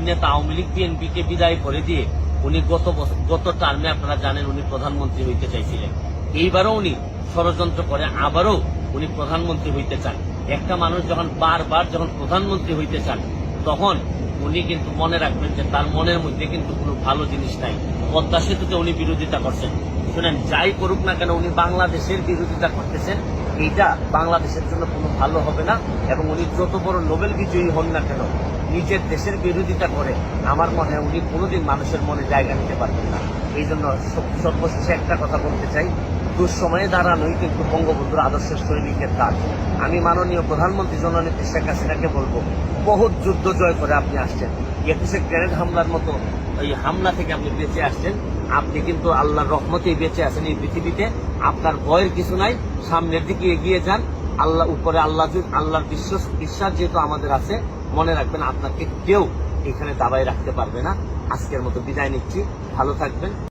নেতা আওয়ামী লীগ বিএনপিকে বিদায় করে দিয়ে উনি গত টার্মে আপনারা জানেন উনি প্রধানমন্ত্রী হইতে চাইছিলেন। এইবারও উনি ষড়যন্ত্র করে আবারও উনি প্রধানমন্ত্রী হইতে চান। একটা মানুষ যখন বারবার প্রধানমন্ত্রী হইতে চান তখন উনি কিন্তু মনে রাখবেন যে তার মনের মধ্যে কিন্তু কোনো ভালো জিনিস নাই। পদ্মা সেতুতে উনি বিরোধিতা করছেন। শুনেন, যাই করুক না কেন উনি বাংলাদেশের বিরোধিতা করতেছেন। এইটা বাংলাদেশের জন্য কোনো ভালো হবে না। এবং উনি যত বড় নোবেল বিজয়ী হন না কেন, নিজের দেশের বিরোধিতা করে আমার মনে হয় উনি কোনোদিন মানুষের মনে জায়গা নিতে পারবেন না। এই জন্য সর্বশেষে একটা কথা বলতে চাই, দুঃসময়ে দাঁড়ানোই কিন্তু বঙ্গবন্ধুর আদর্শের সৈনিকের কাজ। আমি মাননীয় প্রধানমন্ত্রী জননেত্রী শেখ হাসিনাকে বলবো, বহুত যুদ্ধ জয় করে আপনি আসছেন। 21 গ্রেনেড হামলার মতো এই হামলা থেকে আপনি বেঁচে আসছেন। আপনি কিন্তু আল্লাহর রহমতেই বেঁচে আছেন এই পৃথিবীতে। আপনার ভয়ের কিছু নাই, সামনের দিকে এগিয়ে যান। আল্লাহ উপরে আল্লাহর বিশ্বাস যেহেতু আমাদের আছে, মনে রাখবেন আপনাকে কেউ এখানে দাবায় রাখতে পারবে না। আজকের মতো বিদায় নিচ্ছি, ভালো থাকবেন।